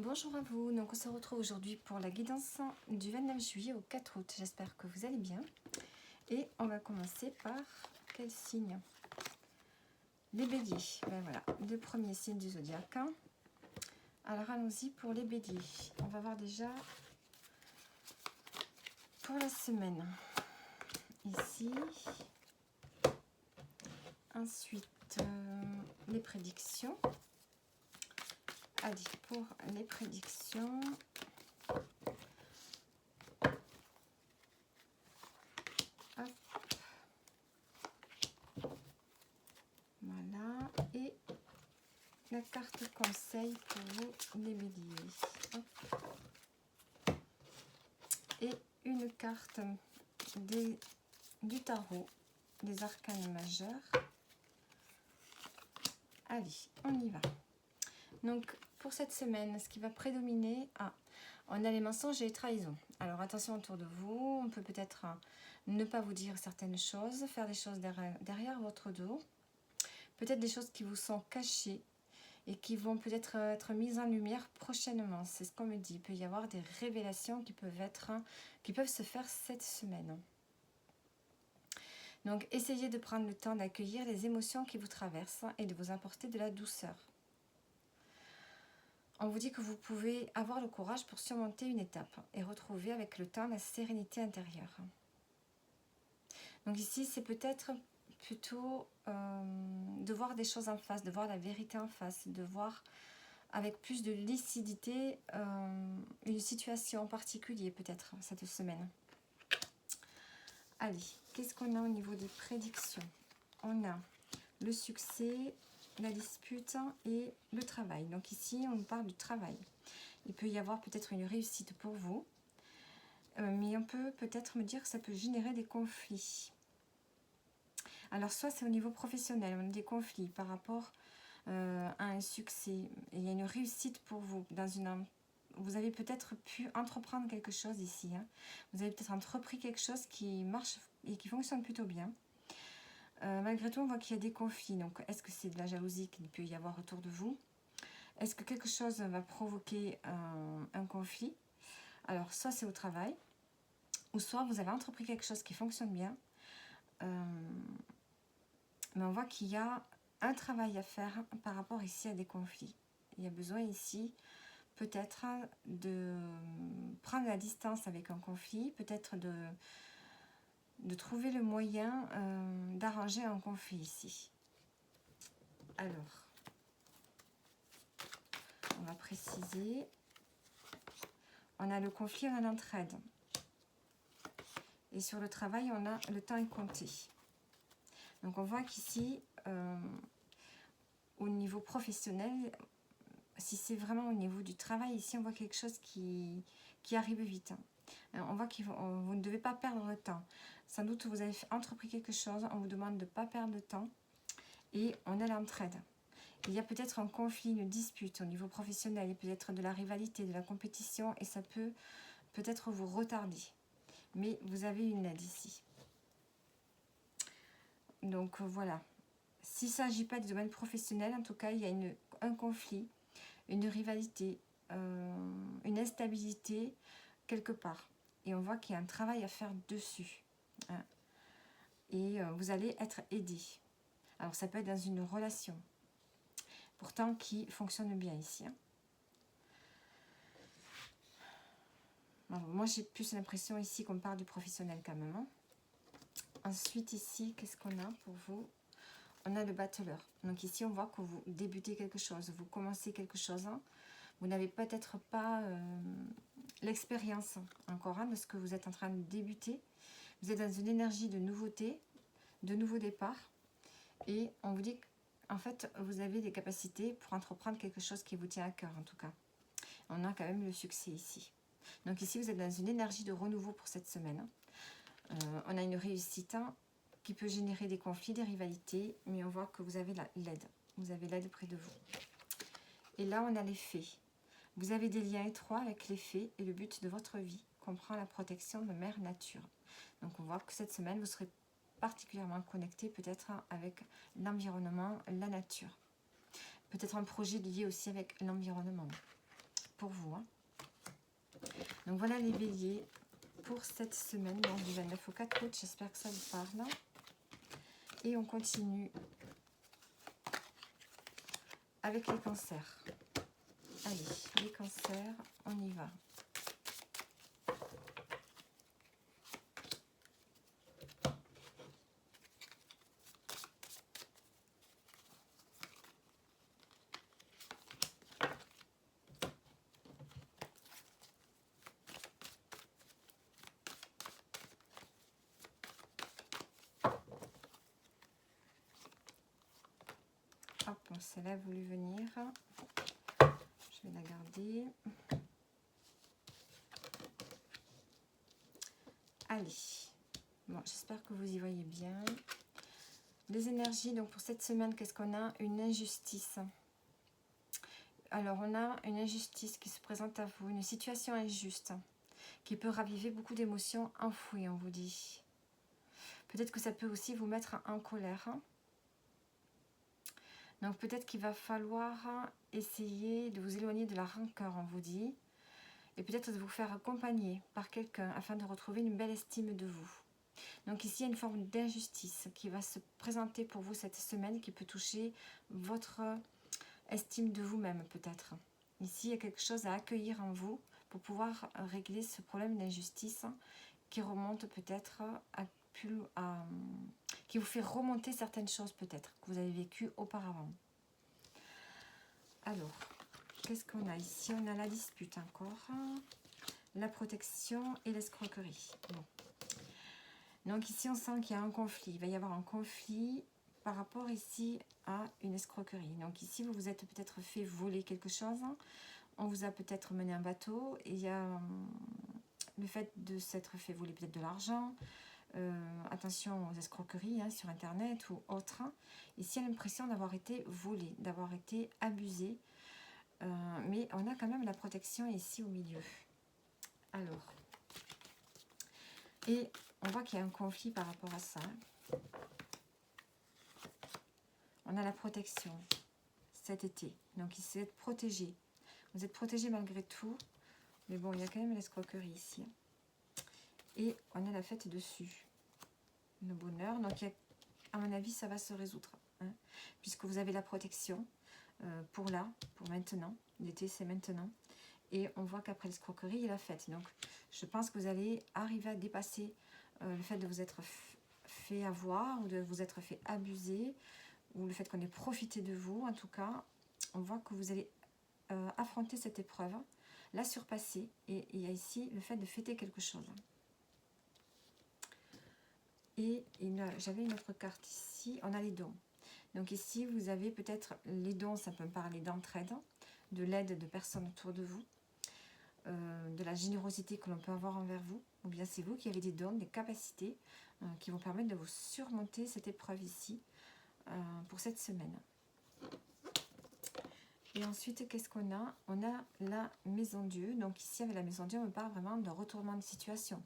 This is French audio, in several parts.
Bonjour à vous, donc on se retrouve aujourd'hui pour la guidance du 29 juillet au 4 août. J'espère que vous allez bien. Et on va commencer par quel signe? Les béliers. Ben voilà, le premier signe du zodiaque. Alors allons-y pour les béliers. On va voir déjà pour la semaine. Ici. Ensuite, les prédictions. Allez, pour les prédictions. Hop. Voilà. Et la carte conseil pour vous, les béliers. Hop. Et une carte du tarot, des arcanes majeurs. Allez, on y va. Donc, pour cette semaine, ce qui va prédominer, on a les mensonges et les trahisons. Alors, attention autour de vous, on peut peut-être ne pas vous dire certaines choses, faire des choses derrière votre dos. Peut-être des choses qui vous sont cachées et qui vont peut-être être mises en lumière prochainement. C'est ce qu'on me dit. Il peut y avoir des révélations qui peuvent se faire cette semaine. Donc, essayez de prendre le temps d'accueillir les émotions qui vous traversent et de vous apporter de la douceur. On vous dit que vous pouvez avoir le courage pour surmonter une étape et retrouver avec le temps la sérénité intérieure. Donc ici, c'est peut-être plutôt de voir des choses en face, de voir la vérité en face, de voir avec plus de lucidité une situation en particulier peut-être cette semaine. Allez, qu'est-ce qu'on a au niveau des prédictions? On a le succès, la dispute et le travail. Donc ici, on parle du travail. Il peut y avoir peut-être une réussite pour vous, mais on peut peut-être me dire que ça peut générer des conflits. Alors, soit c'est au niveau professionnel, on a des conflits par rapport à un succès. Il y a une réussite pour vous. Vous avez peut-être pu entreprendre quelque chose ici. Vous avez peut-être entrepris quelque chose qui marche et qui fonctionne plutôt bien. Malgré tout, on voit qu'il y a des conflits. Donc, est-ce que c'est de la jalousie qu'il peut y avoir autour de vous? Est-ce que quelque chose va provoquer un conflit? Alors, soit c'est au travail, ou soit vous avez entrepris quelque chose qui fonctionne bien. Mais on voit qu'il y a un travail à faire par rapport ici à des conflits. Il y a besoin ici peut-être de prendre la distance avec un conflit, peut-être de trouver le moyen d'arranger un conflit ici. Alors, on va préciser. On a le conflit, on a l'entraide. Et sur le travail, on a le temps est compté. Donc on voit qu'ici, au niveau professionnel, si c'est vraiment au niveau du travail, ici on voit quelque chose qui arrive vite. On voit que vous ne devez pas perdre de temps. Sans doute vous avez entrepris quelque chose, on vous demande de ne pas perdre de temps. Et on a l'entraide. Il y a peut-être un conflit, une dispute au niveau professionnel, il peut être de la rivalité, de la compétition, et ça peut peut-être vous retarder. Mais vous avez une aide ici. Donc voilà. S'il ne s'agit pas du domaine professionnel, en tout cas, il y a un conflit, une rivalité, une instabilité quelque part. Et on voit qu'il y a un travail à faire dessus. Et vous allez être aidé. Alors ça peut être dans une relation. Pourtant qui fonctionne bien ici. Alors, moi j'ai plus l'impression ici qu'on parle du professionnel quand même. Ensuite ici, qu'est-ce qu'on a pour vous? On a le battleur. Donc ici on voit que vous débutez quelque chose, vous commencez quelque chose. Vous n'avez peut-être pas l'expérience encore de ce que vous êtes en train de débuter. Vous êtes dans une énergie de nouveauté, de nouveau départ. Et on vous dit qu'en fait vous avez des capacités pour entreprendre quelque chose qui vous tient à cœur en tout cas. On a quand même le succès ici. Donc ici vous êtes dans une énergie de renouveau pour cette semaine. On a une réussite qui peut générer des conflits, des rivalités, mais on voit que vous avez l'aide. Vous avez l'aide près de vous. Et là, on a les fées. Vous avez des liens étroits avec les fées et le but de votre vie comprend la protection de Mère Nature. Donc on voit que cette semaine, vous serez particulièrement connecté peut-être avec l'environnement, la nature. Peut-être un projet lié aussi avec l'environnement. pour vous. Hein. Donc voilà les béliers pour cette semaine, donc du 29 au 4 août. J'espère que ça vous parle. Et on continue avec les cancers. Allez, les cancers, on y va. Hop, celle-là a voulu venir. Je vais la garder. Allez. Bon, j'espère que vous y voyez bien. Les énergies, donc pour cette semaine, qu'est-ce qu'on a? Une injustice. Alors, on a une injustice qui se présente à vous, une situation injuste qui peut raviver beaucoup d'émotions enfouies, on vous dit. Peut-être que ça peut aussi vous mettre en colère. Donc peut-être qu'il va falloir essayer de vous éloigner de la rancœur, on vous dit. Et peut-être de vous faire accompagner par quelqu'un afin de retrouver une belle estime de vous. Donc ici, il y a une forme d'injustice qui va se présenter pour vous cette semaine, qui peut toucher votre estime de vous-même peut-être. Ici, il y a quelque chose à accueillir en vous pour pouvoir régler ce problème d'injustice qui remonte peut-être qui vous fait remonter certaines choses peut-être que vous avez vécues auparavant. Alors, qu'est-ce qu'on a ici? On a la dispute encore, la protection et l'escroquerie. Bon. Donc ici, on sent qu'il y a un conflit. Il va y avoir un conflit par rapport ici à une escroquerie. Donc ici, vous vous êtes peut-être fait voler quelque chose. On vous a peut-être mené un bateau. Et il y a le fait de s'être fait voler peut-être de l'argent. Attention aux escroqueries sur Internet ou autres. Ici, il y a l'impression d'avoir été volé, d'avoir été abusé. Mais on a quand même la protection ici au milieu. Alors, et on voit qu'il y a un conflit par rapport à ça. On a la protection cet été. Donc, il s'est protégé. Vous êtes protégé malgré tout. Mais bon, il y a quand même l'escroquerie ici. Et on a la fête dessus. Le bonheur. Donc, à mon avis, ça va se résoudre. Puisque vous avez la protection pour là, pour maintenant. L'été, c'est maintenant. Et on voit qu'après l'escroquerie, il y a la fête. Donc, je pense que vous allez arriver à dépasser le fait de vous être fait avoir ou de vous être fait abuser ou le fait qu'on ait profité de vous. En tout cas, on voit que vous allez affronter cette épreuve, la surpasser. Et il y a ici le fait de fêter quelque chose. Et j'avais une autre carte ici. On a les dons. Donc ici, vous avez peut-être les dons, ça peut me parler d'entraide, de l'aide de personnes autour de vous. De la générosité que l'on peut avoir envers vous, ou bien c'est vous qui avez des dons, des capacités qui vont permettre de vous surmonter cette épreuve ici pour cette semaine. Et ensuite, qu'est-ce qu'on a? On a la maison Dieu. Donc ici, avec la maison Dieu, on me parle vraiment d'un retournement de situation.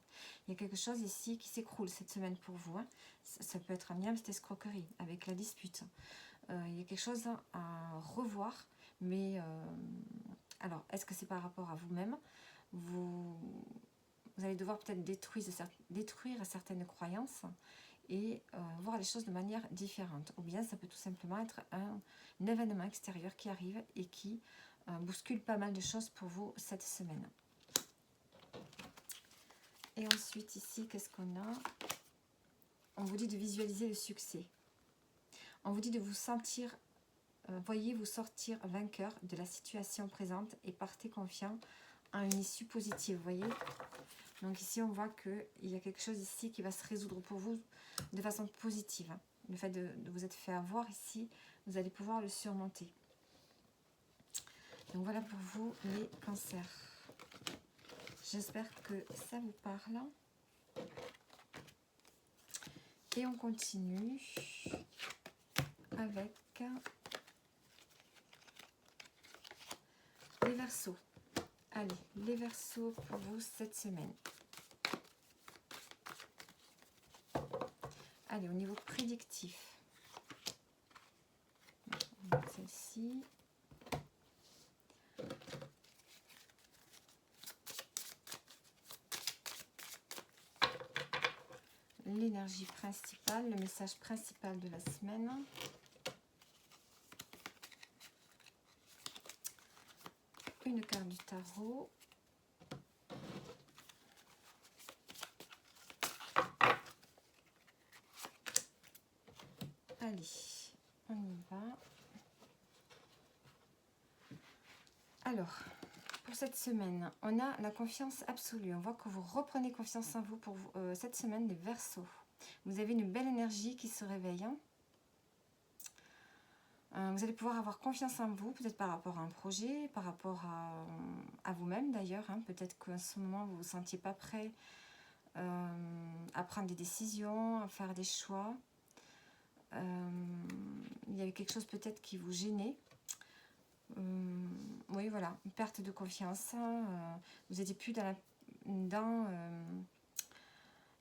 Il y a quelque chose ici qui s'écroule cette semaine pour vous. Ça peut être un lien, cette escroquerie, avec la dispute. Il y a quelque chose à revoir, mais... alors, est-ce que c'est par rapport à vous-même? Vous allez devoir peut-être détruire certaines croyances et voir les choses de manière différente. Ou bien ça peut tout simplement être un événement extérieur qui arrive et qui bouscule pas mal de choses pour vous cette semaine. Et ensuite ici, qu'est-ce qu'on a? On vous dit de visualiser le succès. On vous dit de vous sentir... voyez vous sortir vainqueur de la situation présente et partez confiant à une issue positive, vous voyez. Donc ici, on voit qu'il y a quelque chose ici qui va se résoudre pour vous de façon positive. Le fait de vous être fait avoir ici, vous allez pouvoir le surmonter. Donc voilà pour vous les cancers. J'espère que ça vous parle. Et on continue avec... les Verseaux. Allez, les Verseaux pour vous cette semaine. Allez, au niveau prédictif. Celle-ci. l'énergie principale, le message principal de la semaine. Une carte du tarot. Allez, on y va. Alors, pour cette semaine, on a la confiance absolue. On voit que vous reprenez confiance en vous pour cette semaine des Verseaux. Vous avez une belle énergie qui se réveille. Vous allez pouvoir avoir confiance en vous, peut-être par rapport à un projet, par rapport à vous-même d'ailleurs. Peut-être qu'en ce moment, vous ne vous sentiez pas prêt à prendre des décisions, à faire des choix. Il y avait quelque chose peut-être qui vous gênait. Oui, voilà, une perte de confiance. Vous n'étiez plus dans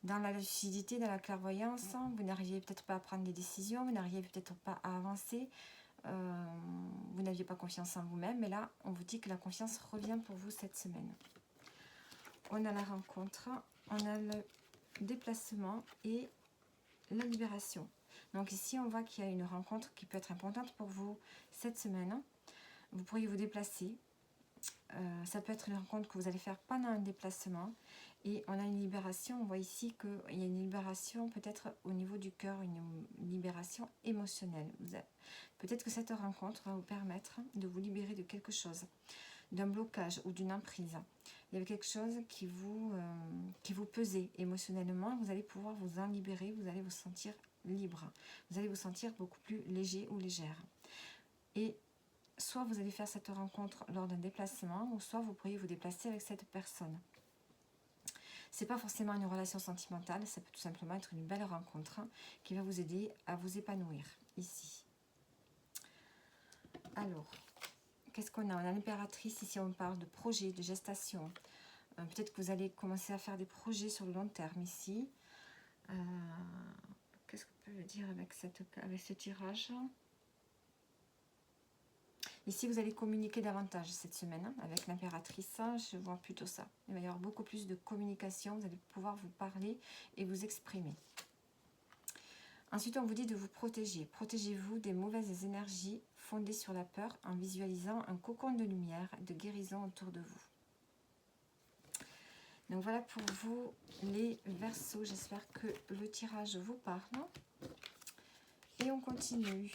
la lucidité, dans la clairvoyance. Vous n'arriviez peut-être pas à prendre des décisions, vous n'arriviez peut-être pas à avancer. Vous n'aviez pas confiance en vous-même, mais là, on vous dit que la confiance revient pour vous cette semaine. On a la rencontre, on a le déplacement et la libération. Donc ici, on voit qu'il y a une rencontre qui peut être importante pour vous cette semaine. Vous pourriez vous déplacer. Ça peut être une rencontre que vous allez faire pendant un déplacement. Et on a une libération. On voit ici qu'il y a une libération peut-être au niveau du cœur, une libération émotionnelle. Peut-être que cette rencontre va vous permettre de vous libérer de quelque chose, d'un blocage ou d'une emprise. Il y avait quelque chose qui vous pesait émotionnellement. Vous allez pouvoir vous en libérer. Vous allez vous sentir libre. Vous allez vous sentir beaucoup plus léger ou légère. Et soit vous allez faire cette rencontre lors d'un déplacement, ou soit vous pourriez vous déplacer avec cette personne. C'est pas forcément une relation sentimentale, ça peut tout simplement être une belle rencontre qui va vous aider à vous épanouir ici. Alors, qu'est-ce qu'on a? On a l'impératrice, ici on parle de projet, de gestation. Peut-être que vous allez commencer à faire des projets sur le long terme ici. Qu'est-ce qu'on peut dire avec ce tirage? Ici, vous allez communiquer davantage cette semaine avec l'impératrice. Je vois plutôt ça. Il va y avoir beaucoup plus de communication. Vous allez pouvoir vous parler et vous exprimer. Ensuite, on vous dit de vous protéger. Protégez-vous des mauvaises énergies fondées sur la peur en visualisant un cocon de lumière, de guérison autour de vous. Donc voilà pour vous les Verseaux. J'espère que le tirage vous parle. Et on continue.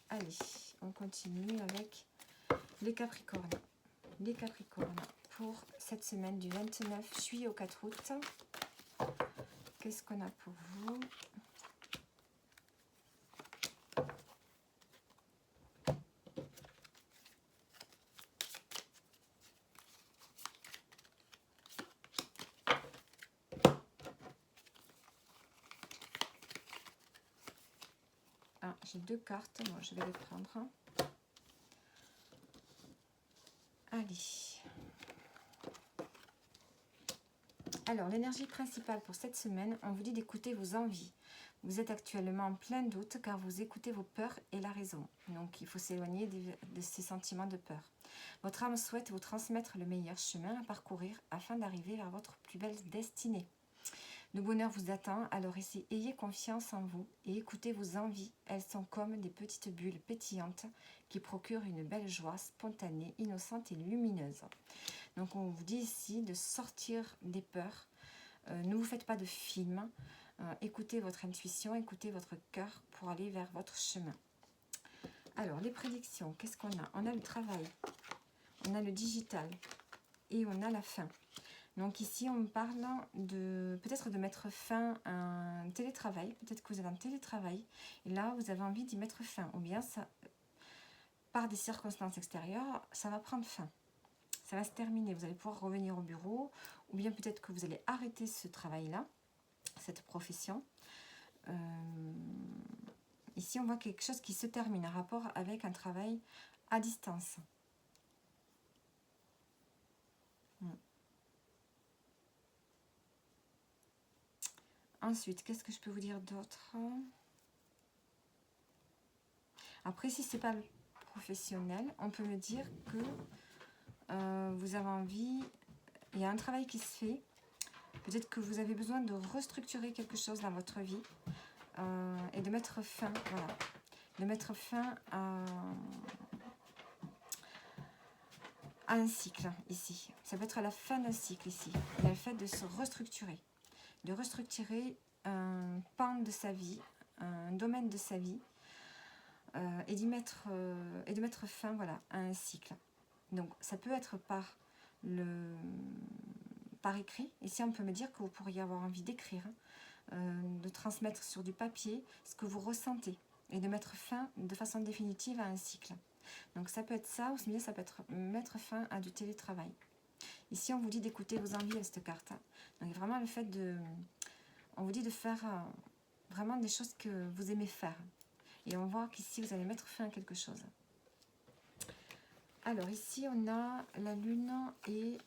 Allez, on continue avec les Capricornes. Les Capricornes pour cette semaine du 29 juillet au 4 août. Qu'est-ce qu'on a pour vous? J'ai deux cartes, moi je vais les prendre. Allez. Alors, l'énergie principale pour cette semaine, on vous dit d'écouter vos envies. Vous êtes actuellement en plein doute car vous écoutez vos peurs et la raison. Donc, il faut s'éloigner de ces sentiments de peur. Votre âme souhaite vous transmettre le meilleur chemin à parcourir afin d'arriver vers votre plus belle destinée. Le bonheur vous attend, alors ayez confiance en vous et écoutez vos envies. Elles sont comme des petites bulles pétillantes qui procurent une belle joie spontanée, innocente et lumineuse. Donc on vous dit ici de sortir des peurs. Ne vous faites pas de film. Écoutez votre intuition, écoutez votre cœur pour aller vers votre chemin. Alors les prédictions, qu'est-ce qu'on a? On a le travail, on a le digital et on a la fin. Donc ici, on parle de peut-être de mettre fin à un télétravail. Peut-être que vous êtes en télétravail et là, vous avez envie d'y mettre fin. Ou bien, ça, par des circonstances extérieures, ça va prendre fin. Ça va se terminer. Vous allez pouvoir revenir au bureau. Ou bien peut-être que vous allez arrêter ce travail-là, cette profession. Ici, on voit quelque chose qui se termine, un rapport avec un travail à distance. Ensuite, qu'est-ce que je peux vous dire d'autre? Après, si ce n'est pas le professionnel, on peut me dire que vous avez envie, il y a un travail qui se fait, Peut-être que vous avez besoin de restructurer quelque chose dans votre vie et de mettre fin, voilà, de mettre fin à un cycle ici. Ça peut être la fin d'un cycle ici. Il y a le fait de se restructurer, de restructurer un pan de sa vie, un domaine de sa vie, et de mettre fin, voilà, à un cycle. Donc ça peut être par écrit. Ici on peut me dire que vous pourriez avoir envie d'écrire, de transmettre sur du papier ce que vous ressentez et de mettre fin de façon définitive à un cycle. Donc ça peut être ça, ou sinon ça peut être mettre fin à du télétravail. Ici on vous dit d'écouter vos envies avec cette carte. Donc vraiment le fait de... On vous dit de faire vraiment des choses que vous aimez faire. Et on voit qu'ici vous allez mettre fin à quelque chose. Alors ici on a la lune et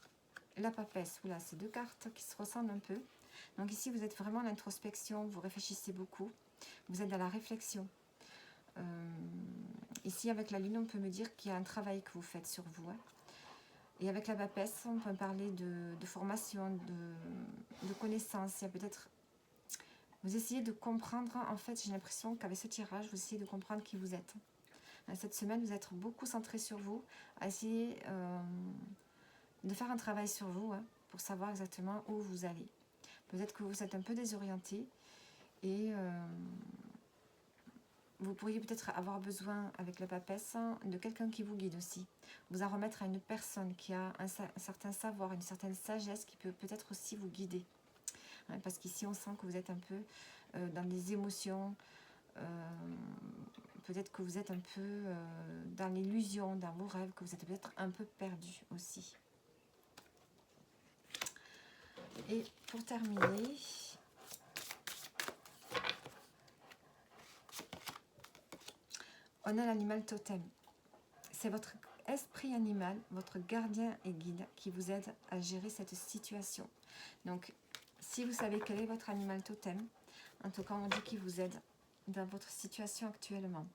la papesse. Oula, c'est deux cartes qui se ressemblent un peu. Donc ici vous êtes vraiment à l'introspection, vous réfléchissez beaucoup, vous êtes dans la réflexion. Ici avec la lune on peut me dire qu'il y a un travail que vous faites sur vous. Hein. Et avec la papesse on peut parler de formation, de connaissances. Il y a peut-être... Vous essayez de comprendre, en fait j'ai l'impression qu'avec ce tirage vous essayez de comprendre qui vous êtes. Cette semaine vous êtes beaucoup centré sur vous, à essayer de faire un travail sur vous, hein, pour savoir exactement où vous allez. Peut-être que vous êtes un peu désorienté et vous pourriez peut-être avoir besoin, avec la papesse, de quelqu'un qui vous guide aussi. Vous en remettre à une personne qui a un certain savoir, une certaine sagesse qui peut peut-être aussi vous guider. Hein, parce qu'ici on sent que vous êtes un peu dans des émotions, peut-être que vous êtes un peu dans l'illusion, dans vos rêves, que vous êtes peut-être un peu perdu aussi. Et pour terminer, on a l'animal totem. C'est votre esprit animal, votre gardien et guide qui vous aide à gérer cette situation. Donc, si vous savez quel est votre animal totem, en tout cas, on dit qu'il vous aide dans votre situation actuellement.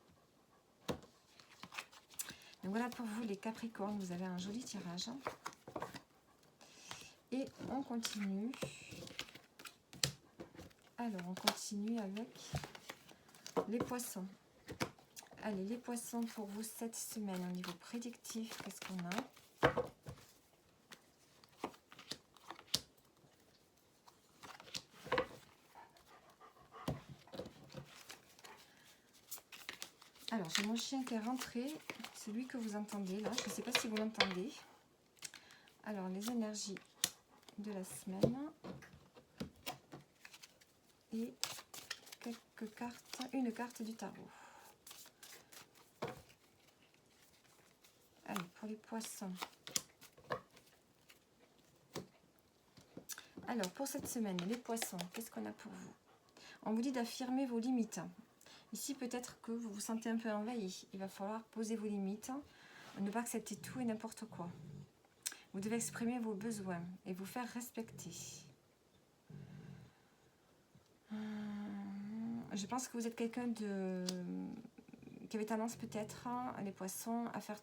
Donc voilà pour vous les Capricornes, vous avez un joli tirage. Et on continue. Alors, on continue avec les poissons. Allez, les poissons pour vous cette semaine au niveau prédictif, qu'est-ce qu'on a? Alors, j'ai mon chien qui est rentré, c'est lui que vous entendez là, je ne sais pas si vous l'entendez. Alors, les énergies de la semaine et quelques cartes, une carte du tarot. Allez, pour les poissons. Alors, pour cette semaine, les poissons, qu'est-ce qu'on a pour vous? On vous dit d'affirmer vos limites. Ici, peut-être que vous vous sentez un peu envahi. Il va falloir poser vos limites, ne pas accepter tout et n'importe quoi. Vous devez exprimer vos besoins et vous faire respecter. Je pense que vous êtes quelqu'un qui avait tendance peut-être, les poissons, à faire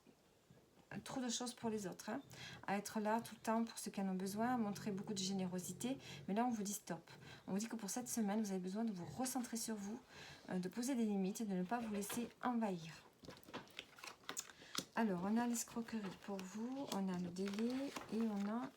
trop de choses pour les autres, hein, à être là tout le temps pour ceux qui en ont besoin, à montrer beaucoup de générosité. Mais là, on vous dit stop. On vous dit que pour cette semaine, vous avez besoin de vous recentrer sur vous, de poser des limites et de ne pas vous laisser envahir. Alors, on a l'escroquerie pour vous, on a le délai et on a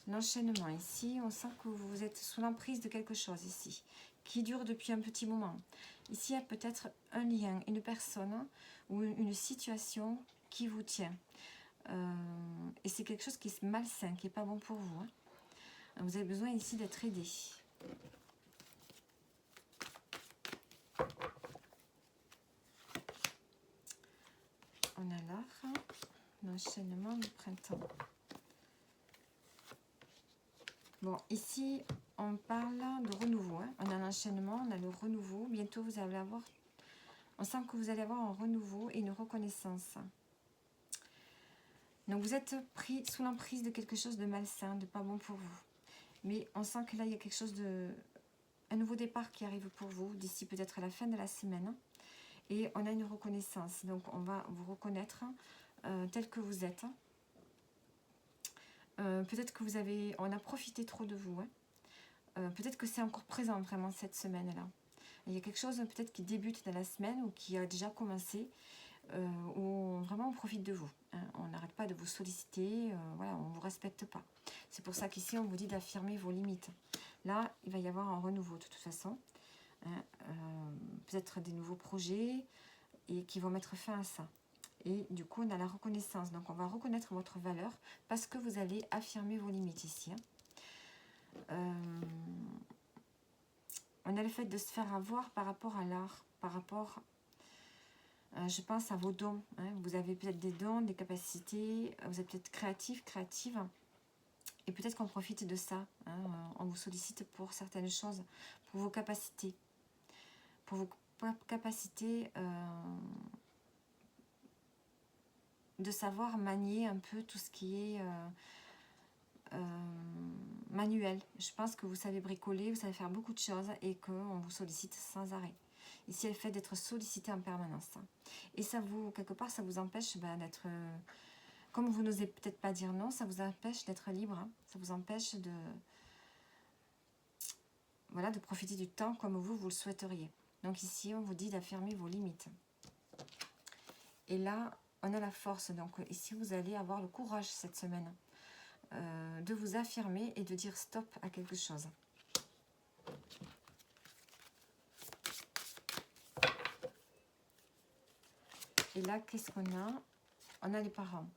l'enchaînement. Ici, on sent que vous êtes sous l'emprise de quelque chose ici, qui dure depuis un petit moment. Ici, il y a peut-être un lien, une personne ou une situation qui vous tient. Et c'est quelque chose qui est malsain, qui n'est pas bon pour vous. Hein. Vous avez besoin ici d'être aidé. On a l'art, l'enchaînement du printemps. Bon, ici, on parle de renouveau. Hein. On a l'enchaînement, on a le renouveau. Bientôt, vous allez avoir... On sent que vous allez avoir un renouveau et une reconnaissance. Donc, vous êtes pris sous l'emprise de quelque chose de malsain, de pas bon pour vous. Mais on sent que là, il y a quelque chose de... Un nouveau départ qui arrive pour vous, d'ici peut-être à la fin de la semaine. Et on a une reconnaissance. Donc, on va vous reconnaître tel que vous êtes. Peut-être que on a profité trop de vous. Hein. peut-être que c'est encore présent vraiment cette semaine-là. Il y a quelque chose peut-être qui débute dans la semaine ou qui a déjà commencé, où vraiment on profite de vous. Hein. On n'arrête pas de vous solliciter, voilà, on ne vous respecte pas. C'est pour ça qu'ici on vous dit d'affirmer vos limites. Là, il va y avoir un renouveau de toute façon. Hein, peut-être des nouveaux projets et qui vont mettre fin à ça. Et du coup, on a la reconnaissance. Donc, on va reconnaître votre valeur parce que vous allez affirmer vos limites ici. On a le fait de se faire avoir par rapport à l'art, par rapport, je pense, à vos dons. Hein. Vous avez peut-être des dons, des capacités, vous êtes peut-être créatif, créative. Et peut-être qu'on profite de ça. Hein. On vous sollicite pour certaines choses, pour vos capacités. Pour vos capacités de savoir manier un peu tout ce qui est manuel. Je pense que vous savez bricoler, vous savez faire beaucoup de choses et qu'on vous sollicite sans arrêt. Ici, le fait d'être sollicité en permanence. Et ça vous, quelque part, ça vous empêche d'être... comme vous n'osez peut-être pas dire non, ça vous empêche d'être libre. Hein. Ça vous empêche de... voilà, de profiter du temps comme vous le souhaiteriez. Donc ici, on vous dit d'affirmer vos limites. Et là, on a la force. Donc ici, vous allez avoir le courage cette semaine de vous affirmer et de dire stop à quelque chose. Et là, qu'est-ce qu'on a? On a les parents.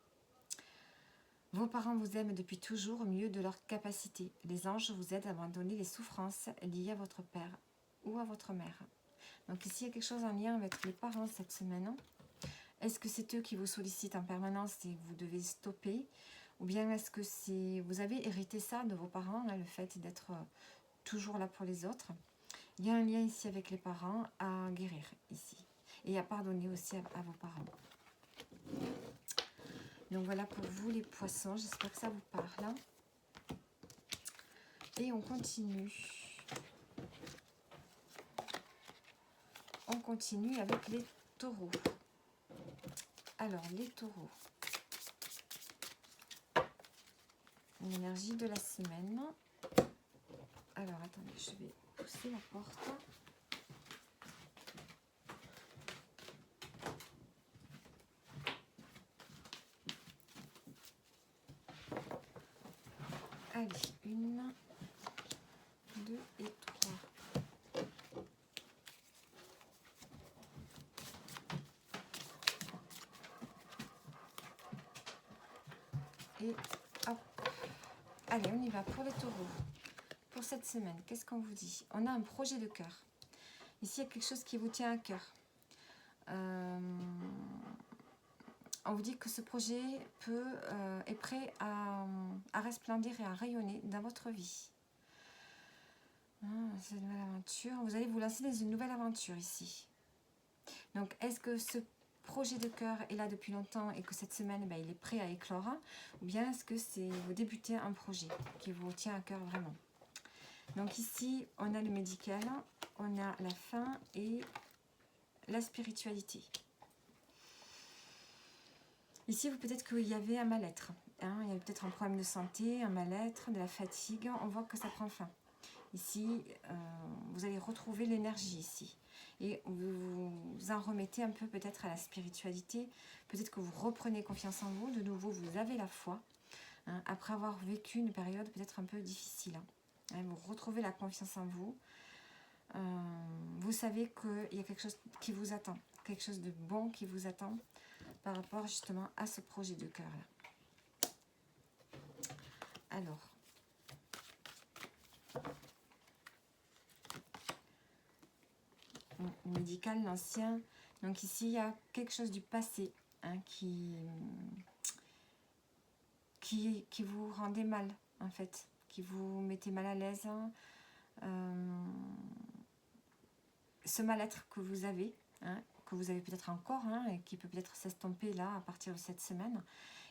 Vos parents vous aiment depuis toujours au milieu de leurs capacités. Les anges vous aident à abandonner les souffrances liées à votre père ou à votre mère. Donc ici, il y a quelque chose en lien avec les parents cette semaine. Est-ce que c'est eux qui vous sollicitent en permanence et vous devez stopper? Ou bien est-ce que c'est vous avez hérité ça de vos parents, là, le fait d'être toujours là pour les autres? Il y a un lien ici avec les parents à guérir ici. Et à pardonner aussi à vos parents. Donc voilà pour vous les poissons, j'espère que ça vous parle. Et on continue. On continue avec les taureaux. Alors les taureaux. L'énergie de la semaine. Alors attendez, je vais pousser la porte. Allez, 1, 2 et 3. Et hop. Allez, on y va pour les taureaux. Pour cette semaine, qu'est-ce qu'on vous dit? On a un projet de cœur. Ici, il y a quelque chose qui vous tient à cœur. On vous dit que ce projet est prêt à resplendir et à rayonner dans votre vie. C'est une nouvelle aventure. Vous allez vous lancer dans une nouvelle aventure ici. Donc, est-ce que ce projet de cœur est là depuis longtemps et que cette semaine, il est prêt à éclore? Ou bien est-ce que vous débutez un projet qui vous tient à cœur vraiment? Donc ici, on a le médical, on a la fin et la spiritualité. Ici, peut-être qu'il y avait un mal-être. Hein, il y avait peut-être un problème de santé, un mal-être, de la fatigue. On voit que ça prend fin. Ici, vous allez retrouver l'énergie ici. Et vous vous en remettez un peu peut-être à la spiritualité. Peut-être que vous reprenez confiance en vous. De nouveau, vous avez la foi. Hein, après avoir vécu une période peut-être un peu difficile. Hein, vous retrouvez la confiance en vous. Vous savez qu'il y a quelque chose qui vous attend. Quelque chose de bon qui vous attend par rapport justement à ce projet de cœur là. Alors, médical, l'ancien. Donc ici, il y a quelque chose du passé hein, qui vous rendait mal, en fait. Qui vous mettait mal à l'aise. Hein. Ce mal-être que vous avez, hein, que vous avez peut-être encore, hein, et qui peut peut-être s'estomper là, à partir de cette semaine,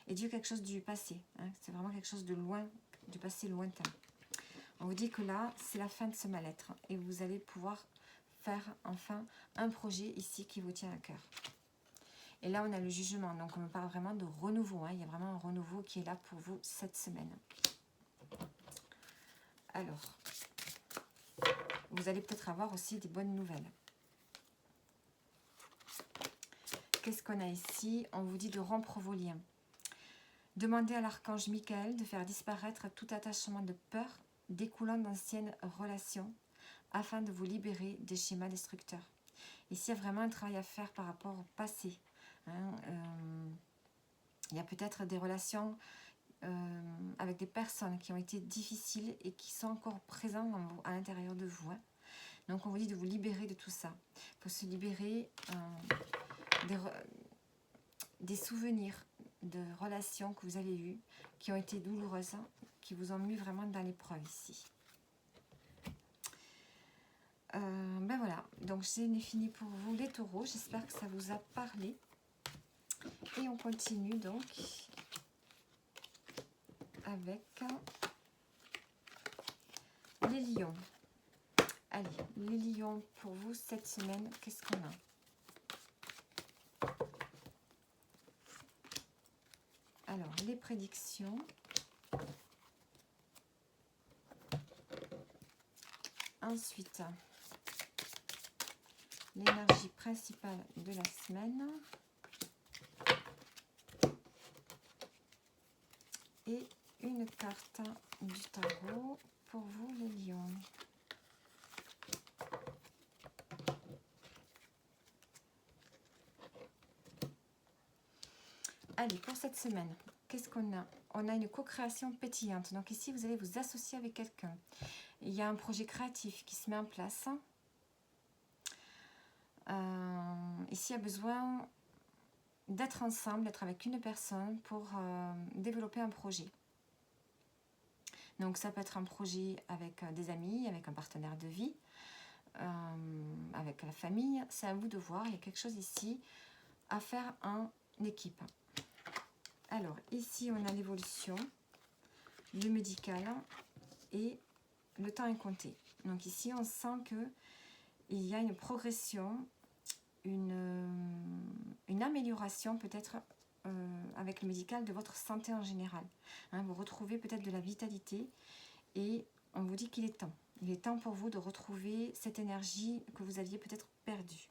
est dû à quelque chose du passé. Hein. C'est vraiment quelque chose de loin, du passé lointain. On vous dit que là, c'est la fin de ce mal-être. Et vous allez pouvoir faire enfin un projet ici qui vous tient à cœur. Et là, on a le jugement. Donc, on me parle vraiment de renouveau. Hein. Il y a vraiment un renouveau qui est là pour vous cette semaine. Alors, vous allez peut-être avoir aussi des bonnes nouvelles. Qu'est-ce qu'on a ici? On vous dit de rompre vos liens. Demandez à l'archange Michael de faire disparaître tout attachement de peur découlant d'anciennes relations afin de vous libérer des schémas destructeurs. Ici, il y a vraiment un travail à faire par rapport au passé. Il y a peut-être des relations avec des personnes qui ont été difficiles et qui sont encore présentes à l'intérieur de vous. Donc, on vous dit de vous libérer de tout ça. Il faut se libérer des souvenirs de relations que vous avez eues, qui ont été douloureuses, qui vous ont mis vraiment dans l'épreuve ici. Ben voilà, donc c'est fini pour vous les taureaux. J'espère que ça vous a parlé. Et on continue donc avec les lions. Allez, les lions pour vous cette semaine, qu'est-ce qu'on a? Alors, les prédictions. Ensuite, l'énergie principale de la semaine. Et une carte du tarot pour vous les lions. Allez, pour cette semaine, qu'est-ce qu'on a? On a une co-création pétillante. Donc ici, vous allez vous associer avec quelqu'un. Il y a un projet créatif qui se met en place. Ici, il y a besoin d'être ensemble, d'être avec une personne pour développer un projet. Donc ça peut être un projet avec des amis, avec un partenaire de vie, avec la famille. C'est à vous de voir. Il y a quelque chose ici à faire en équipe. Alors, ici, on a l'évolution, le médical et le temps est compté. Donc ici, on sent qu'il y a une progression, une amélioration peut-être avec le médical de votre santé en général. Vous retrouvez peut-être de la vitalité et on vous dit qu'il est temps. Il est temps pour vous de retrouver cette énergie que vous aviez peut-être perdue.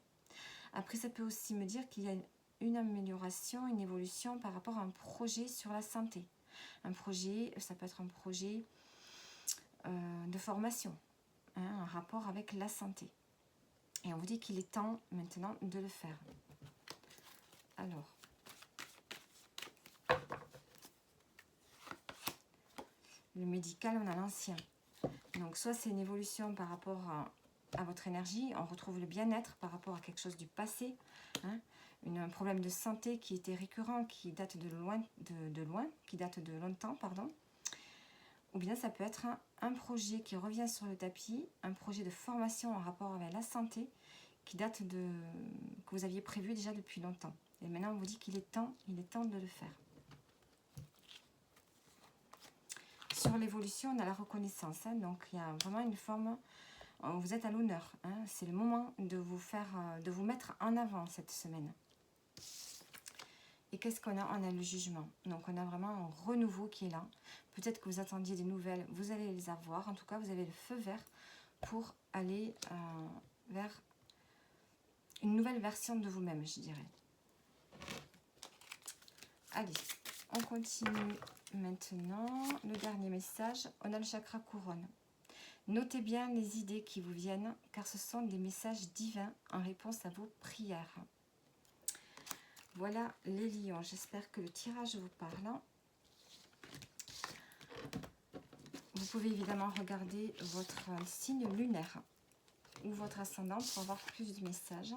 Après, ça peut aussi me dire qu'il y a une amélioration, une évolution par rapport à un projet sur la santé. Un projet, ça peut être un projet de formation, un rapport avec la santé. Et on vous dit qu'il est temps maintenant de le faire. Alors, le médical, on a l'ancien. Donc, soit c'est une évolution par rapport à votre énergie, on retrouve le bien-être par rapport à quelque chose du passé, un problème de santé qui était récurrent, qui date de loin, qui date de longtemps, pardon. Ou bien ça peut être un projet qui revient sur le tapis, un projet de formation en rapport avec la santé qui date que vous aviez prévu déjà depuis longtemps. Et maintenant, on vous dit qu'il est temps de le faire. Sur l'évolution, on a la reconnaissance. Donc, il y a vraiment une forme, vous êtes à l'honneur. C'est le moment de vous mettre en avant cette semaine. Et qu'est-ce qu'on a? On a le jugement. Donc, on a vraiment un renouveau qui est là. Peut-être que vous attendiez des nouvelles, vous allez les avoir. En tout cas, vous avez le feu vert pour aller vers une nouvelle version de vous-même, je dirais. Allez, on continue maintenant. Le dernier message, on a le chakra couronne. Notez bien les idées qui vous viennent, car ce sont des messages divins en réponse à vos prières. Voilà les lions, j'espère que le tirage vous parle. Vous pouvez évidemment regarder votre signe lunaire ou votre ascendant pour avoir plus de messages.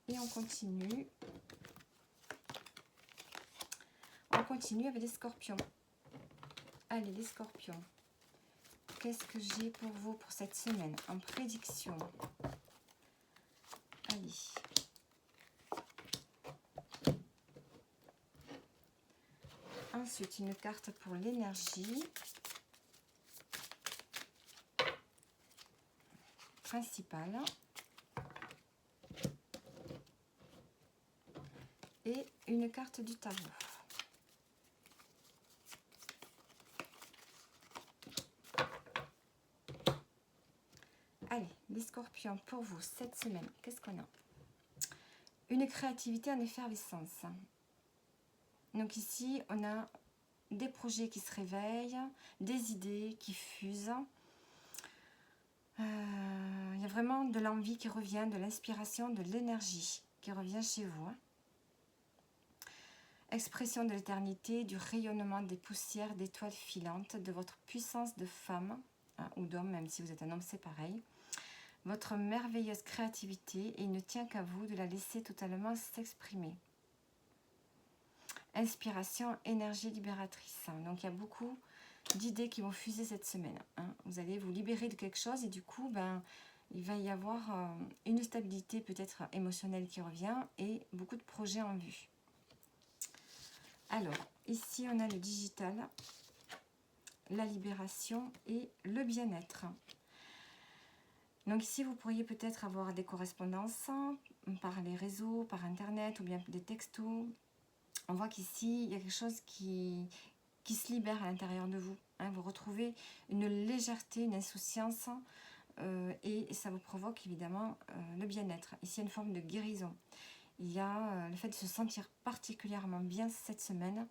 Et on continue. On continue avec les scorpions. Allez, les scorpions. Qu'est-ce que j'ai pour vous pour cette semaine en prédiction? Allez. Ensuite, une carte pour l'énergie principale. Et une carte du tarot. Allez, les scorpions, pour vous, cette semaine, qu'est-ce qu'on a? Une créativité en effervescence. Donc ici, on a des projets qui se réveillent, des idées qui fusent. Il y a vraiment de l'envie qui revient, de l'inspiration, de l'énergie qui revient chez vous. Expression de l'éternité, du rayonnement des poussières d'étoiles filantes, de votre puissance de femme, ou d'homme, même si vous êtes un homme, c'est pareil. Votre merveilleuse créativité, et il ne tient qu'à vous de la laisser totalement s'exprimer. Inspiration, énergie libératrice. Donc il y a beaucoup d'idées qui vont fuser cette semaine. Vous allez vous libérer de quelque chose et du coup, il va y avoir une stabilité peut-être émotionnelle qui revient et beaucoup de projets en vue. Alors, ici on a le digital, la libération et le bien-être. Donc ici, vous pourriez peut-être avoir des correspondances par les réseaux, par internet ou bien des textos. On voit qu'ici, il y a quelque chose qui se libère à l'intérieur de vous. Vous retrouvez une légèreté, une insouciance et ça vous provoque évidemment le bien-être. Ici, il y a une forme de guérison. Il y a le fait de se sentir particulièrement bien cette semaine,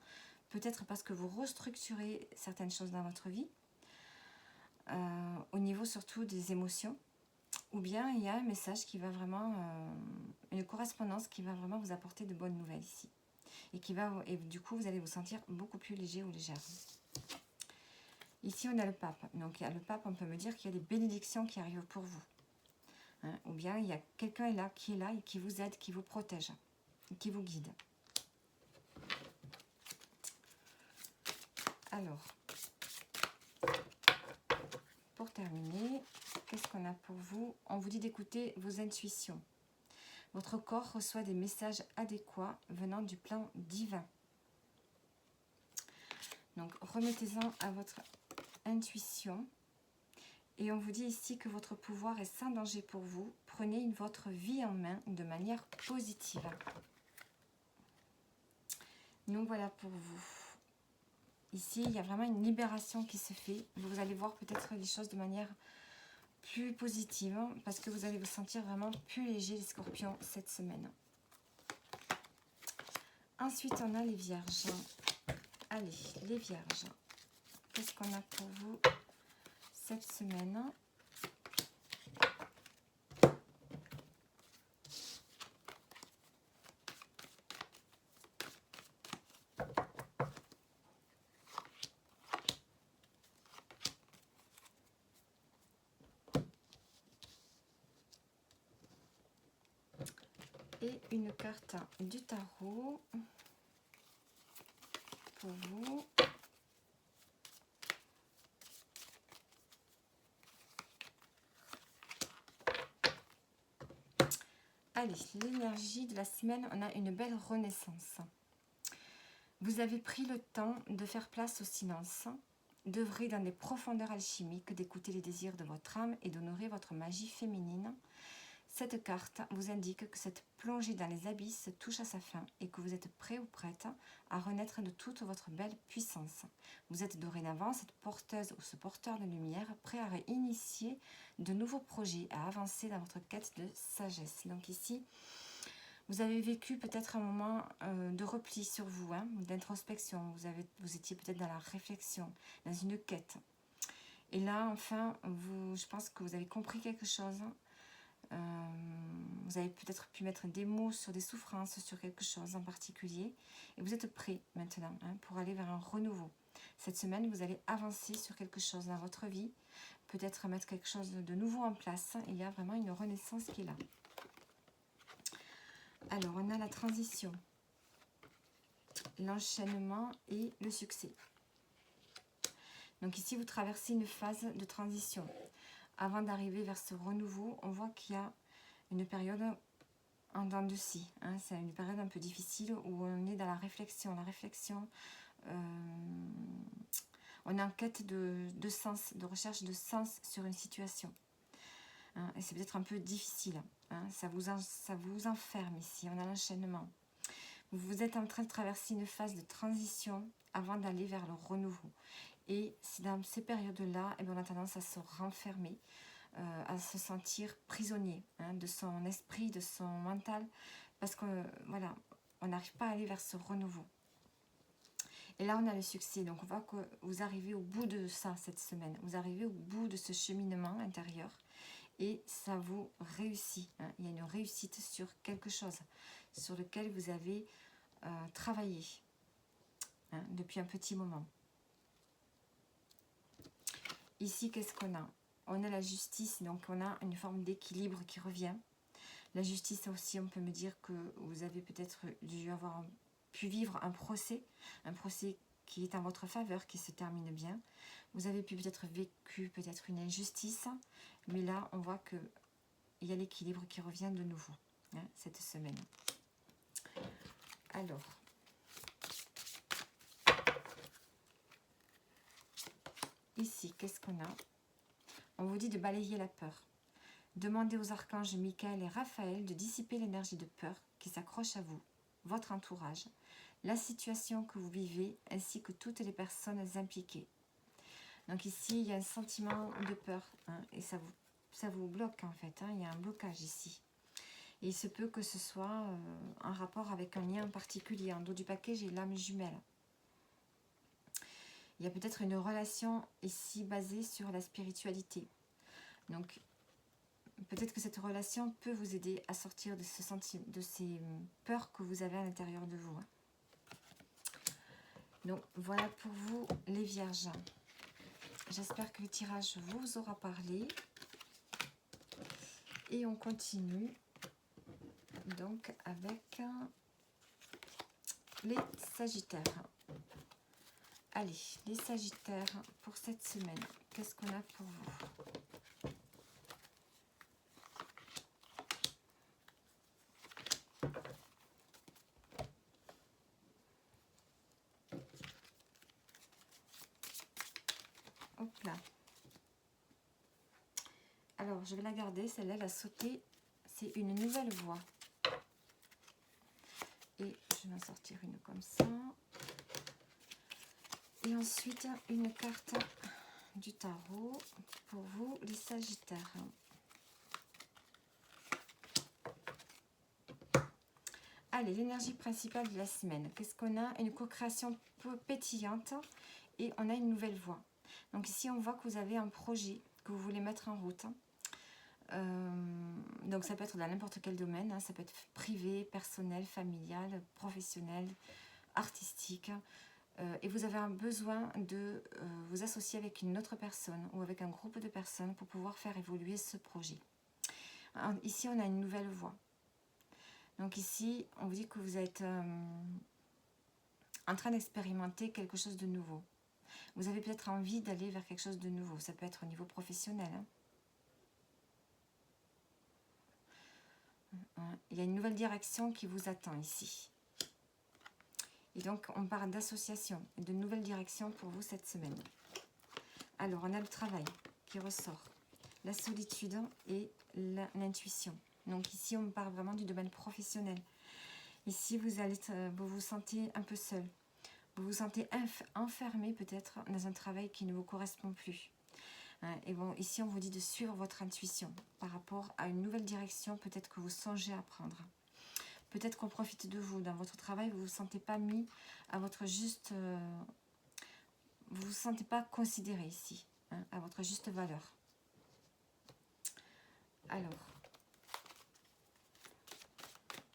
peut-être parce que vous restructurez certaines choses dans votre vie, au niveau surtout des émotions. Ou bien il y a un message qui va vraiment, une correspondance qui va vraiment vous apporter de bonnes nouvelles ici. Et du coup, vous allez vous sentir beaucoup plus léger ou légère. Ici, on a le pape. Donc, le pape, on peut me dire qu'il y a des bénédictions qui arrivent pour vous. Ou bien, il y a quelqu'un qui est là et qui vous aide, qui vous protège, qui vous guide. Alors, pour terminer, qu'est-ce qu'on a pour vous? On vous dit d'écouter vos intuitions. Votre corps reçoit des messages adéquats venant du plan divin. Donc, remettez-en à votre intuition. Et on vous dit ici que votre pouvoir est sans danger pour vous. Prenez votre vie en main de manière positive. Donc, voilà pour vous. Ici, il y a vraiment une libération qui se fait. Vous allez voir peut-être les choses de manière plus positive parce que vous allez vous sentir vraiment plus léger, les scorpions, cette semaine. Ensuite, on a les vierges. Allez, les vierges. Qu'est-ce qu'on a pour vous cette semaine? Et une carte du tarot pour vous. Allez, l'énergie de la semaine, on a une belle renaissance. Vous avez pris le temps de faire place au silence, d'œuvrer dans des profondeurs alchimiques, d'écouter les désirs de votre âme et d'honorer votre magie féminine. Cette carte vous indique que cette plongée dans les abysses touche à sa fin et que vous êtes prêt ou prête à renaître de toute votre belle puissance. Vous êtes dorénavant cette porteuse ou ce porteur de lumière, prêt à réinitier de nouveaux projets, à avancer dans votre quête de sagesse. Donc ici, vous avez vécu peut-être un moment de repli sur vous, d'introspection. Vous étiez peut-être dans la réflexion, dans une quête. Et là, enfin, je pense que vous avez compris quelque chose. Vous avez peut-être pu mettre des mots sur des souffrances, sur quelque chose en particulier. Et vous êtes prêt maintenant pour aller vers un renouveau. Cette semaine, vous allez avancer sur quelque chose dans votre vie. Peut-être mettre quelque chose de nouveau en place. Il y a vraiment une renaissance qui est là. Alors, on a la transition, l'enchaînement et le succès. Donc ici, vous traversez une phase de transition. Avant d'arriver vers ce renouveau, on voit qu'il y a une période en dents de scie. C'est une période un peu difficile où on est dans la réflexion. On est en quête de sens, de recherche de sens sur une situation. Et c'est peut-être un peu difficile. Ça vous enferme ici. On a l'enchaînement. Vous êtes en train de traverser une phase de transition avant d'aller vers le renouveau. Et c'est dans ces périodes-là, on a tendance à se renfermer, à se sentir prisonnier hein, de son esprit, de son mental, parce que voilà, on n'arrive pas à aller vers ce renouveau. Et là, on a le succès. Donc, on voit que vous arrivez au bout de ça cette semaine. Vous arrivez au bout de ce cheminement intérieur et ça vous réussit. Hein. Il y a une réussite sur quelque chose sur lequel vous avez travaillé hein, depuis un petit moment. Ici, qu'est-ce qu'on a? On a la justice, donc on a une forme d'équilibre qui revient. La justice aussi, on peut me dire que vous avez peut-être pu vivre un procès qui est en votre faveur, qui se termine bien. Vous avez pu peut-être vécu peut-être une injustice, mais là, on voit qu'il y a l'équilibre qui revient de nouveau hein, cette semaine. Alors, ici, qu'est-ce qu'on a? On vous dit de balayer la peur. Demandez aux archanges Michael et Raphaël de dissiper l'énergie de peur qui s'accroche à vous, votre entourage, la situation que vous vivez ainsi que toutes les personnes impliquées. Donc ici, il y a un sentiment de peur hein, et ça vous bloque en fait, hein, il y a un blocage ici. Et il se peut que ce soit en rapport avec un lien particulier. En dos du paquet, j'ai l'âme jumelle. Il y a peut-être une relation ici basée sur la spiritualité. Donc, peut-être que cette relation peut vous aider à sortir de ces peurs que vous avez à l'intérieur de vous. Donc, voilà pour vous, les vierges. J'espère que le tirage vous aura parlé. Et on continue donc avec les sagittaires. Allez, les sagittaires pour cette semaine, qu'est-ce qu'on a pour vous? Hop là. Alors, je vais la garder, celle-là, elle a sauté. C'est une nouvelle voie. Et je vais en sortir une comme ça. Et ensuite, une carte du tarot pour vous, les sagittaires. Allez, l'énergie principale de la semaine. Qu'est-ce qu'on a? Une co-création pétillante et on a une nouvelle voie. Donc ici, on voit que vous avez un projet que vous voulez mettre en route. Donc ça peut être dans n'importe quel domaine. Hein. Ça peut être privé, personnel, familial, professionnel, artistique. Et vous avez un besoin de vous associer avec une autre personne ou avec un groupe de personnes pour pouvoir faire évoluer ce projet. Ici, on a une nouvelle voie. Donc ici, on vous dit que vous êtes en train d'expérimenter quelque chose de nouveau. Vous avez peut-être envie d'aller vers quelque chose de nouveau. Ça peut être au niveau professionnel. Hein. Il y a une nouvelle direction qui vous attend ici. Et donc, on parle d'association et de nouvelles directions pour vous cette semaine. Alors, on a le travail qui ressort, la solitude et l'intuition. Donc ici, on parle vraiment du domaine professionnel. Ici, vous vous sentez un peu seul. Vous vous sentez enfermé peut-être dans un travail qui ne vous correspond plus. Et bon, ici, on vous dit de suivre votre intuition par rapport à une nouvelle direction peut-être que vous songez à prendre. Peut-être qu'on profite de vous. Dans votre travail, vous ne vous sentez pas mis à votre juste... vous ne vous sentez pas considéré ici, hein, à votre juste valeur. Alors,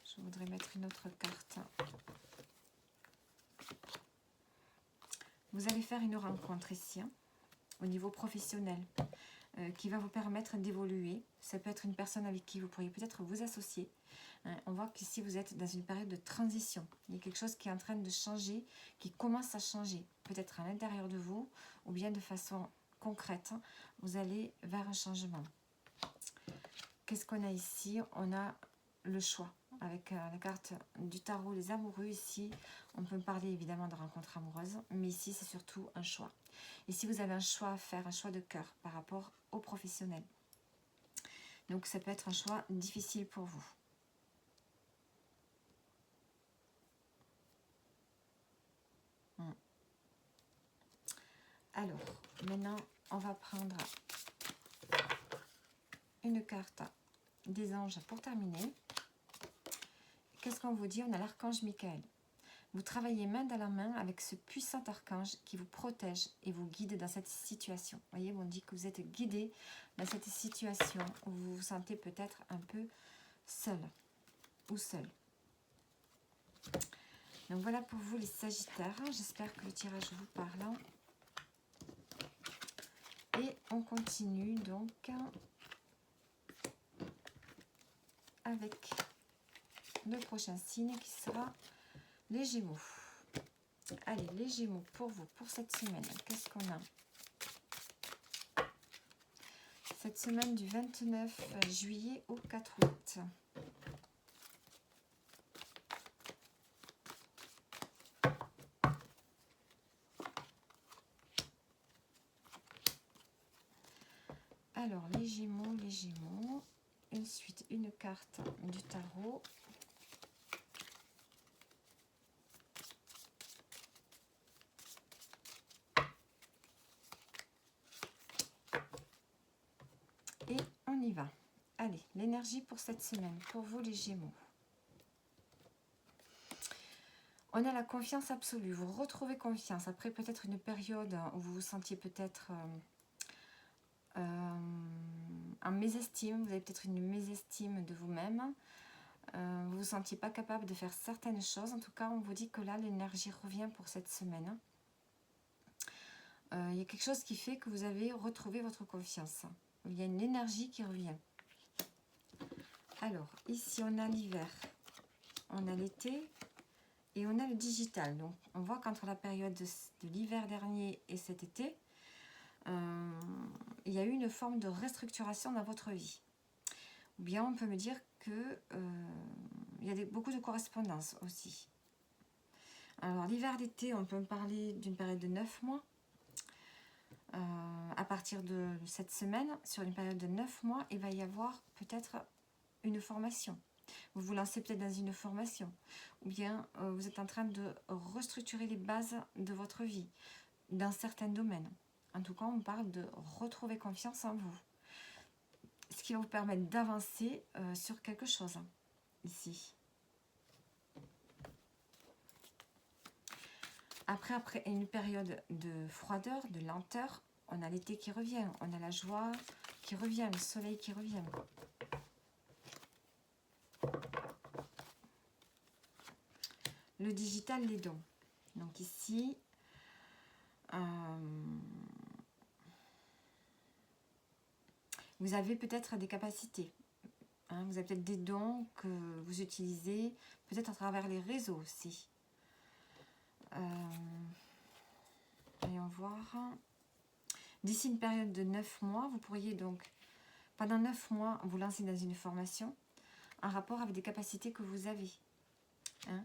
je voudrais mettre une autre carte. Vous allez faire une rencontre ici, hein, au niveau professionnel, qui va vous permettre d'évoluer. Ça peut être une personne avec qui vous pourriez peut-être vous associer. On voit qu'ici, vous êtes dans une période de transition. Il y a quelque chose qui est en train de changer, qui commence à changer. Peut-être à l'intérieur de vous, ou bien de façon concrète. Vous allez vers un changement. Qu'est-ce qu'on a ici? On a le choix. Avec la carte du tarot, les amoureux, ici, on peut parler évidemment de rencontres amoureuses, mais ici, c'est surtout un choix. Ici, vous avez un choix à faire, un choix de cœur par rapport au professionnel. Donc, ça peut être un choix difficile pour vous. Alors, maintenant, on va prendre une carte des anges pour terminer. Qu'est-ce qu'on vous dit? On a l'archange Michael. Vous travaillez main dans la main avec ce puissant archange qui vous protège et vous guide dans cette situation. Vous voyez, on dit que vous êtes guidé dans cette situation où vous vous sentez peut-être un peu seul ou seul. Donc voilà pour vous les Sagittaires. J'espère que le tirage vous parle. Et on continue donc avec le prochain signe qui sera les Gémeaux. Allez, les Gémeaux pour vous, pour cette semaine. Qu'est-ce qu'on a? Cette semaine du 29 juillet au 4 août. Alors, les Gémeaux. Ensuite, une carte du tarot. Et on y va. Allez, l'énergie pour cette semaine, pour vous les Gémeaux. On a la confiance absolue, vous retrouvez confiance après peut-être une période où vous vous sentiez peut-être en mésestime, vous avez peut-être une mésestime de vous-même, vous ne vous sentiez pas capable de faire certaines choses. En tout cas, on vous dit que là, l'énergie revient pour cette semaine. Il y a quelque chose qui fait que vous avez retrouvé votre confiance. Il y a une énergie qui revient. Alors, ici, on a l'hiver, on a l'été et on a le digital. Donc, on voit qu'entre la période de l'hiver dernier et cet été, il y a eu une forme de restructuration dans votre vie. Ou bien, on peut me dire que il y a beaucoup de correspondances aussi. Alors, l'hiver-l'été, on peut me parler d'une période de 9 mois. À partir de cette semaine, sur une période de 9 mois, il va y avoir peut-être une formation. Vous vous lancez peut-être dans une formation. Ou bien vous êtes en train de restructurer les bases de votre vie dans certains domaines. En tout cas, on parle de retrouver confiance en vous. Ce qui va vous permettre d'avancer sur quelque chose, ici. Après une période de froideur, de lenteur, on a l'été qui revient, on a la joie qui revient, le soleil qui revient. Le digital, les dons. Donc ici, vous avez peut-être des capacités. Hein, vous avez peut-être des dons que vous utilisez, peut-être à travers les réseaux aussi. Voyons voir. D'ici une période de 9 mois, vous pourriez donc, pendant 9 mois, vous lancer dans une formation en rapport avec des capacités que vous avez. Hein,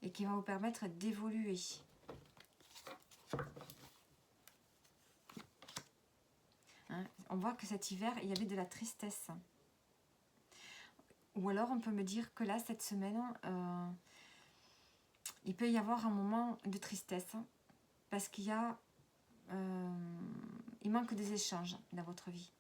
et qui va vous permettre d'évoluer. Hein, on voit que cet hiver, il y avait de la tristesse. Ou alors, on peut me dire que là, cette semaine, il peut y avoir un moment de tristesse. Parce qu'il y a... il manque des échanges dans votre vie.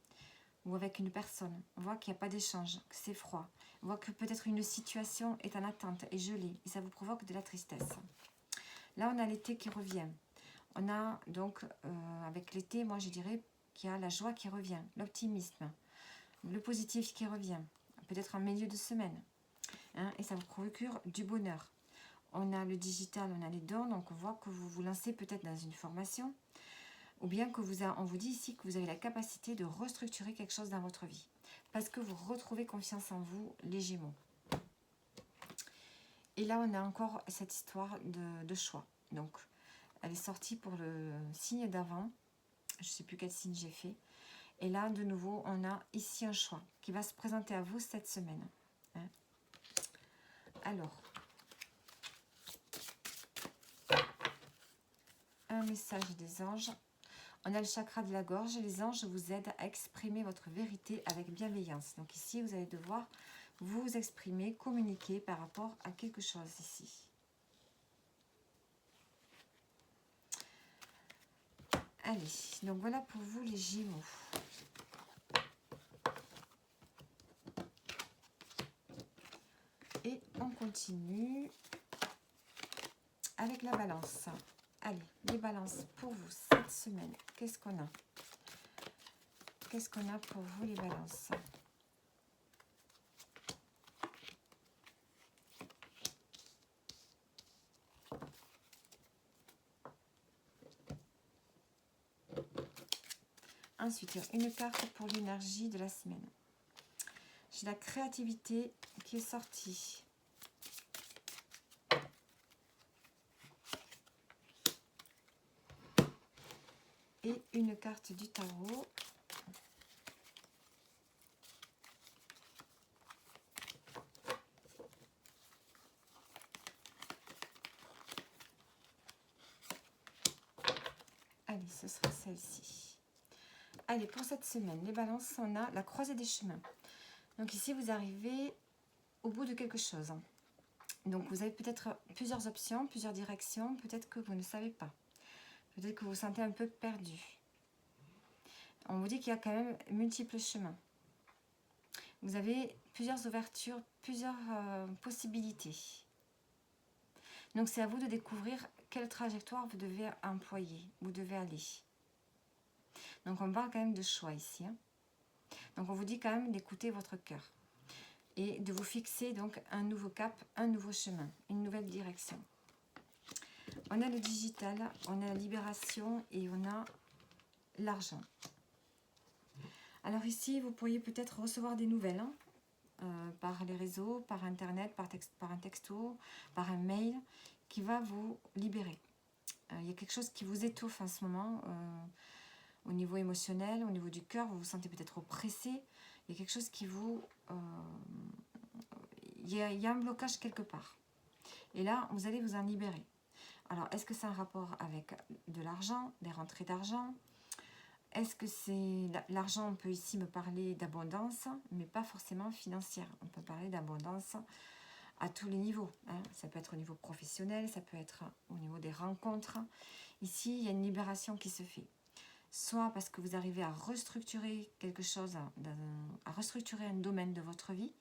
Ou avec une personne. On voit qu'il n'y a pas d'échange, que c'est froid. On voit que peut-être une situation est en attente et gelée. Et ça vous provoque de la tristesse. Là, on a l'été qui revient. On a donc, avec l'été, moi je dirais qu'il y a la joie qui revient, l'optimisme, le positif qui revient. Peut-être en milieu de semaine. Hein, et ça vous procure du bonheur. On a le digital, on a les dons. Donc, on voit que vous vous lancez peut-être dans une formation. Ou bien que on vous dit ici que vous avez la capacité de restructurer quelque chose dans votre vie. Parce que vous retrouvez confiance en vous, les Gémeaux. Et là, on a encore cette histoire de choix. Donc, elle est sortie pour le signe d'avant. Je ne sais plus quel signe j'ai fait. Et là, de nouveau, on a ici un choix qui va se présenter à vous cette semaine. Hein. Alors, un message des anges. On a le chakra de la gorge. Les anges vous aident à exprimer votre vérité avec bienveillance. Donc ici, vous allez devoir vous exprimer, communiquer par rapport à quelque chose ici. Allez, donc voilà pour vous les Gémeaux. continue avec la balance. Allez, les balances pour vous cette semaine. Qu'est-ce qu'on a? Qu'est-ce qu'on a pour vous les balances? Ensuite, une carte pour l'énergie de la semaine. J'ai la créativité qui est sortie. Et une carte du tarot. Allez, ce sera celle-ci. Allez, pour cette semaine, les balances, on a la croisée des chemins. Donc ici, vous arrivez au bout de quelque chose. Donc vous avez peut-être plusieurs options, plusieurs directions. Peut-être que vous ne savez pas. Peut-être que vous vous sentez un peu perdu. On vous dit qu'il y a quand même multiples chemins. Vous avez plusieurs ouvertures, plusieurs possibilités. Donc c'est à vous de découvrir quelle trajectoire vous devez employer, vous devez aller. Donc on parle quand même de choix ici. Hein. Donc on vous dit quand même d'écouter votre cœur. Et de vous fixer donc un nouveau cap, un nouveau chemin, une nouvelle direction. On a le digital, on a la libération et on a l'argent. Alors ici, vous pourriez peut-être recevoir des nouvelles par les réseaux, par internet, par un texto, par un mail qui va vous libérer. Il y a quelque chose qui vous étouffe en ce moment au niveau émotionnel, au niveau du cœur, vous vous sentez peut-être oppressé. Il y a quelque chose qui vous... il y a un blocage quelque part. Et là, vous allez vous en libérer. Alors, est-ce que c'est un rapport avec de l'argent, des rentrées d'argent? Est-ce que c'est... L'argent, on peut ici me parler d'abondance, mais pas forcément financière. On peut parler d'abondance à tous les niveaux. Hein. Ça peut être au niveau professionnel, ça peut être au niveau des rencontres. Ici, il y a une libération qui se fait. Soit parce que vous arrivez à restructurer quelque chose, à restructurer un domaine de votre vie,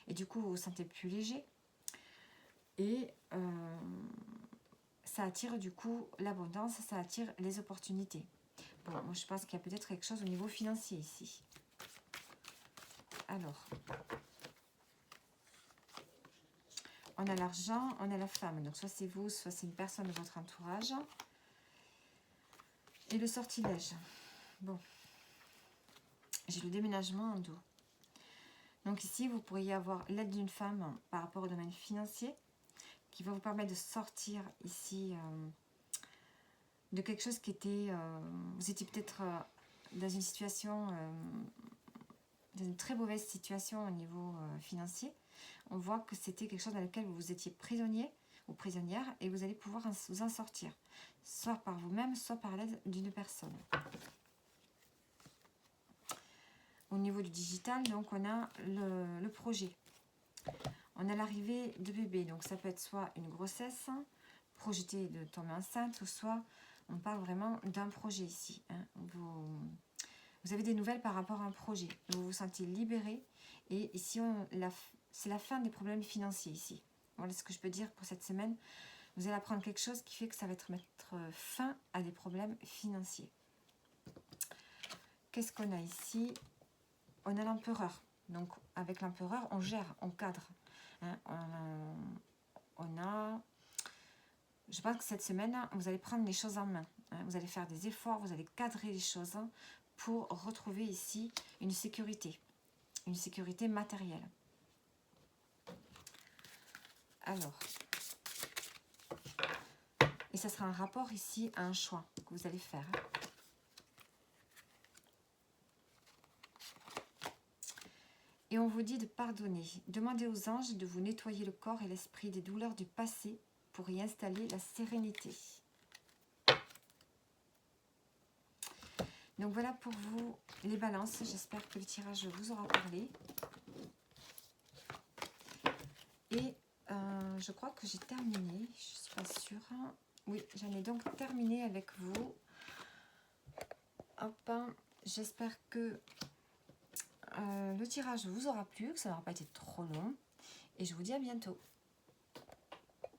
et du coup, vous vous sentez plus léger. Et ça attire du coup l'abondance, ça attire les opportunités. Bon, moi je pense qu'il y a peut-être quelque chose au niveau financier ici. Alors, on a l'argent, on a la femme. Donc soit c'est vous, soit c'est une personne de votre entourage. Et le sortilège. Bon, j'ai le déménagement en dos. Donc ici, vous pourriez avoir l'aide d'une femme par rapport au domaine financier qui va vous permettre de sortir ici de quelque chose qui était... vous étiez peut-être dans une situation, dans une très mauvaise situation au niveau financier. On voit que c'était quelque chose dans lequel vous étiez prisonnier ou prisonnière et vous allez pouvoir vous en sortir. Soit par vous-même, soit par l'aide d'une personne. Au niveau du digital, donc on a le projet. On a l'arrivée de bébé, donc ça peut être soit une grossesse, projeter de tomber enceinte, ou soit on parle vraiment d'un projet ici. Hein. Vous avez des nouvelles par rapport à un projet. Vous vous sentez libéré et ici c'est la fin des problèmes financiers ici. Voilà ce que je peux dire pour cette semaine. Vous allez apprendre quelque chose qui fait que ça va mettre fin à des problèmes financiers. Qu'est-ce qu'on a ici? On a l'empereur. Donc avec l'empereur, on gère, on cadre. Hein, je pense que cette semaine, vous allez prendre les choses en main. Hein, vous allez faire des efforts, vous allez cadrer les choses pour retrouver ici une sécurité matérielle. Alors, et ça sera un rapport ici à un choix que vous allez faire. Et on vous dit de pardonner. Demandez aux anges de vous nettoyer le corps et l'esprit des douleurs du passé pour y installer la sérénité. Donc voilà pour vous les balances. J'espère que le tirage vous aura parlé. Et je crois que j'ai terminé. Je ne suis pas sûre. Oui, j'en ai donc terminé avec vous. Hop, j'espère que le tirage vous aura plu, que ça n'aura pas été trop long. Et je vous dis à bientôt.